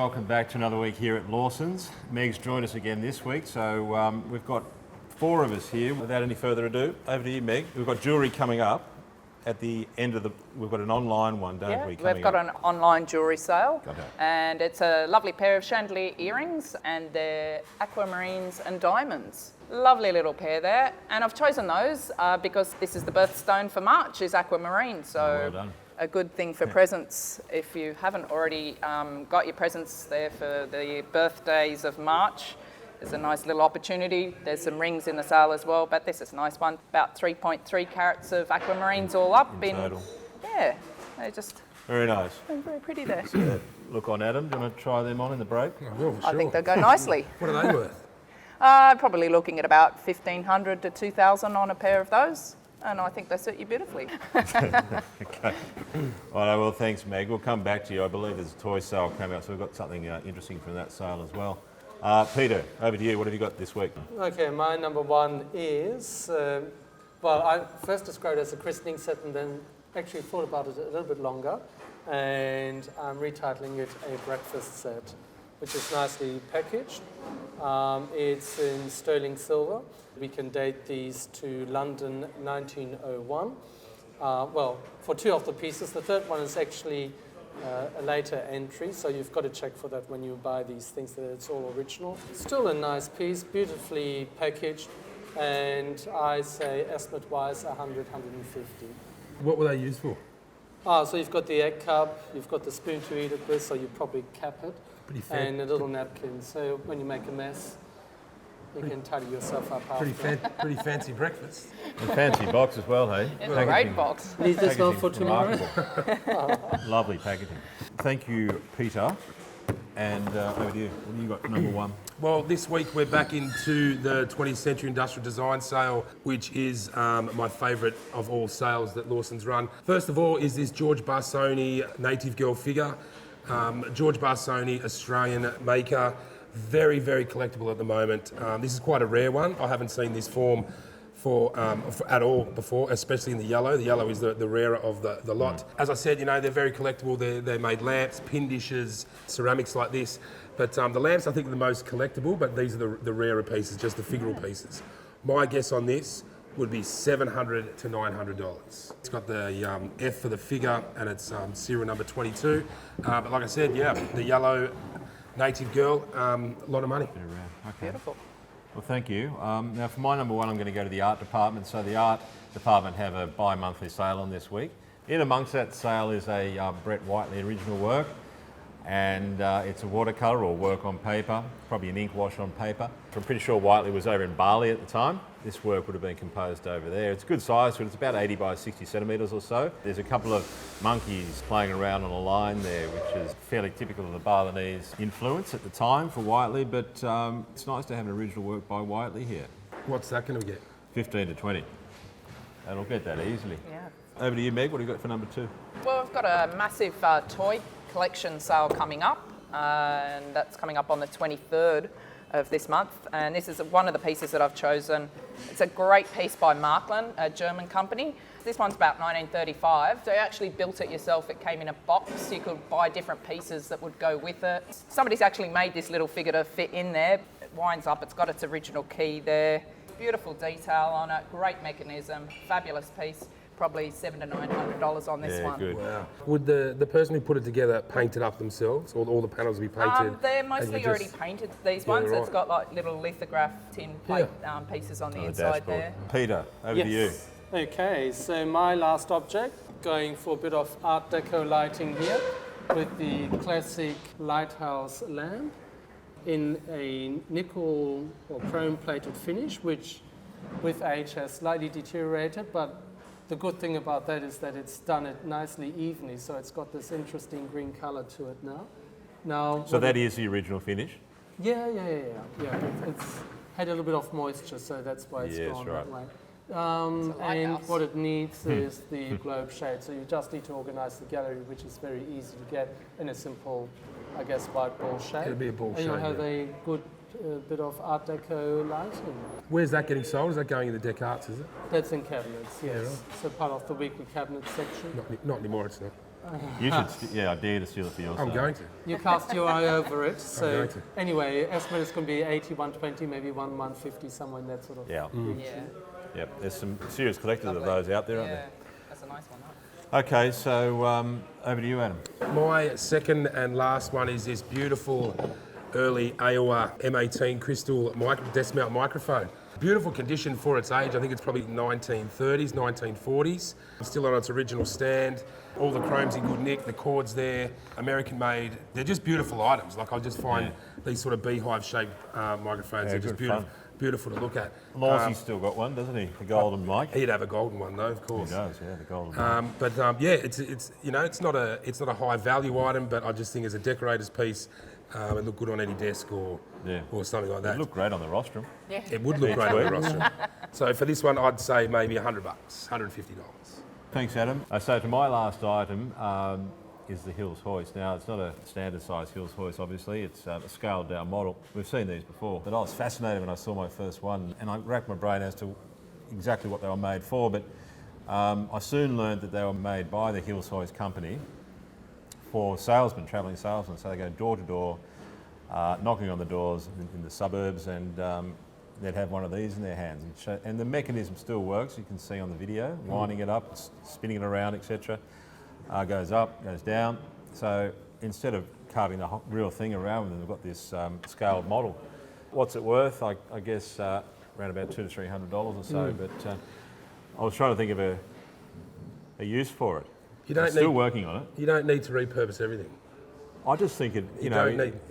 welcome back to another week here at Lawsons. Meg's joined us again this week, so we've got 4 of us here. Without any further ado, over to you, Meg. We've got jewellery coming up at the end of we've got an online one, don't we? We've got an online jewellery sale, and it's a lovely pair of chandelier earrings, and they're aquamarines and diamonds. Lovely little pair there, and I've chosen those because this is the birthstone for March, is aquamarine, so well done. A good thing for presents if you haven't already got your presents there for the birthdays of March. There's a nice little opportunity. There's some rings in the sale as well, but this is a nice one. About 3.3 carats of aquamarines all up. In total. Yeah, they're just very nice. They're very pretty there. Look on Adam. Do you want to try them on in the break? I will, for sure. I think they'll go nicely. What are they worth? Probably looking at about 1,500 to 2,000 on a pair of those. And I think they suit you beautifully. Okay. All right, well, thanks, Meg. We'll come back to you. I believe there's a toy sale coming out, so we've got something interesting from that sale as well. Peter, over to you. What have you got this week? Okay, my number one is, well, I first described it as a christening set and then actually thought about it a little bit longer. And I'm retitling it a breakfast set, which is nicely packaged. It's in sterling silver. We can date these to London 1901. Well, for 2 of the pieces. The third one is actually a later entry, so you've got to check for that when you buy these things that it's all original. Still a nice piece, beautifully packaged, and I say estimate-wise 100, 150. What were they used for? So you've got the egg cup, you've got the spoon to eat it with, so you probably cap it, and a little napkin. So when you make a mess, you can tidy yourself up after. Pretty fancy breakfast. A fancy box as well, hey? It's a great box. Leave this one for tomorrow. Lovely packaging. Thank you, Peter. And over to you. What have you got for number 1? Well, this week we're back into the 20th Century Industrial Design Sale, which is my favourite of all sales that Lawson's run. First of all is this George Barsoni native girl figure. George Barsoni, Australian maker. Very, very collectible at the moment. This is quite a rare one. I haven't seen this form at all before, especially in the yellow. The yellow is the rarer of the lot. As I said, you know, they're very collectible. They're made lamps, pin dishes, ceramics like this. But the lamps, I think, are the most collectible, but these are the rarer pieces, just the figural pieces. My guess on this would be $700 to $900. It's got the F for the figure, and it's serial number 22. But like I said, yeah, the yellow native girl, a lot of money. Okay. Beautiful. Well, thank you. Now, for my number 1, I'm going to go to the art department. So the art department have a bi-monthly sale on this week. In amongst that sale is a Brett Whiteley original work, and it's a watercolour or work on paper, probably an ink wash on paper. I'm pretty sure Whiteley was over in Bali at the time. This work would have been composed over there. It's a good size, but it's about 80 by 60 centimetres or so. There's a couple of monkeys playing around on a line there, which is fairly typical of the Balinese influence at the time for Whiteley, but it's nice to have an original work by Whiteley here. What's that going to get? 15 to 20. And I'll get that easily. Yeah. Over to you, Meg. What have you got for number 2? Well, we've got a massive toy collection sale coming up, and that's coming up on the 23rd of this month, and this is one of the pieces that I've chosen. It's a great piece by Markland, a German company. This one's about 1935. So you actually built it yourself. It came in a box. You could buy different pieces that would go with it. Somebody's actually made this little figure to fit in there. It winds up, it's got its original key there. Beautiful detail on it, great mechanism, fabulous piece. Probably $700 to $900 on this one. Good. Wow. Would the person who put it together paint it up themselves, or all the panels be painted? They're mostly already painted, these ones. right. It's got like little lithograph tin plate pieces on the inside there. Peter, over to you. Okay, so my last object, going for a bit of Art Deco lighting here with the classic lighthouse lamp in a nickel or chrome plated finish, which with age has slightly deteriorated, but the good thing about that is that it's done it nicely evenly, so it's got this interesting green color to it now. So that is the original finish? Yeah. It's had a little bit of moisture, so that's why it's gone that way. And what it needs is the globe shade, so you just need to organize the gallery, which is very easy to get in a simple, I guess, white ball shape. It'll be a ball and shape. you'll have a good a bit of Art Deco lighting. Where's that getting sold? Is that going in the Dec Arts, is it? That's in cabinets, yes. So part of the weekly cabinet section. Not anymore, it's not. You should, I dare to steal it for yourself. I'm going to. You cast your eye over it. So going to. anyway, estimate is going to be 80, 120, maybe 150, somewhere in that sort of. Yeah. Yeah. Yep. There's some serious collectors of those out there, aren't Yeah, there? that's a nice one. Okay, so over to you, Adam. My second and last one is this beautiful early AOA M18 crystal decimount microphone. Beautiful condition for its age. I think it's probably 1930s, 1940s. Still on its original stand. All the chrome's in good nick, the cord's there, American made. They're just beautiful items. Like I just find these sort of beehive shaped microphones, they're just good beautiful to look at. Lawsy's still got one, doesn't he? The golden mic. He'd have a golden one though, of He course. does, yeah, the golden mic. But yeah, it's you know, it's not a high value item, but I just think as a decorator's piece, it look good on any desk or something like that. It'd look great on the rostrum. Yeah. It would look great on the rostrum. So for this one, I'd say maybe $100, $150. Thanks, Adam. So to my last item is the Hills hoist. Now, it's not a standard size Hills hoist, obviously. It's a scaled down model. We've seen these before, but I was fascinated when I saw my first one, and I racked my brain as to exactly what they were made for, but I soon learned that they were made by the Hills hoist company for salesmen, travelling salesmen. So they go door to door, knocking on the doors in the suburbs, and they'd have one of these in their hands. And the mechanism still works, you can see on the video, winding it up, spinning it around, etc. Goes up, goes down. So instead of carving the real thing around, they've got this scaled model. What's it worth? I guess around about $200 to $300 or so, but I was trying to think of a use for it. I'm still working on it. You don't need to repurpose everything. I just think it,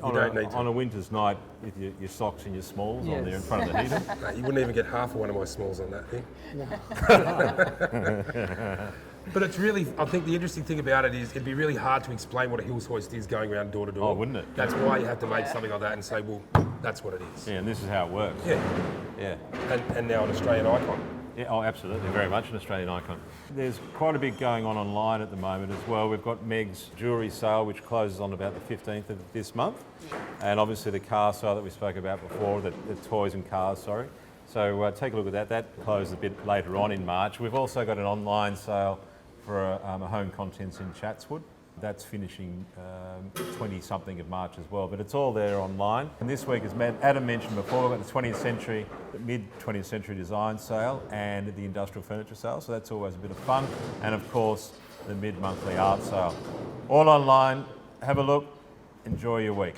on a winter's night with your socks and your smalls on there in front of the heater. Mate, you wouldn't even get half of one of my smalls on that thing. But it's really, I think the interesting thing about it is it'd be really hard to explain what a Hills hoist is going around door to door. Oh, wouldn't it? That's why you have to make something like that and say, well, that's what it is. Yeah, and this is how it works. Yeah. And now an Australian icon. Yeah, oh, absolutely, very much an Australian icon. There's quite a bit going on online at the moment as well. We've got Meg's jewellery sale, which closes on about the 15th of this month. And obviously the car sale that we spoke about before, the toys and cars, sorry. So take a look at that. That closed a bit later on in March. We've also got an online sale for a home contents in Chatswood. That's finishing 20-something of March as well, but it's all there online. And this week, as Adam mentioned before, we've got the 20th century, the mid-20th century design sale and the industrial furniture sale, so that's always a bit of fun. And of course, the mid-monthly art sale. All online, have a look, enjoy your week.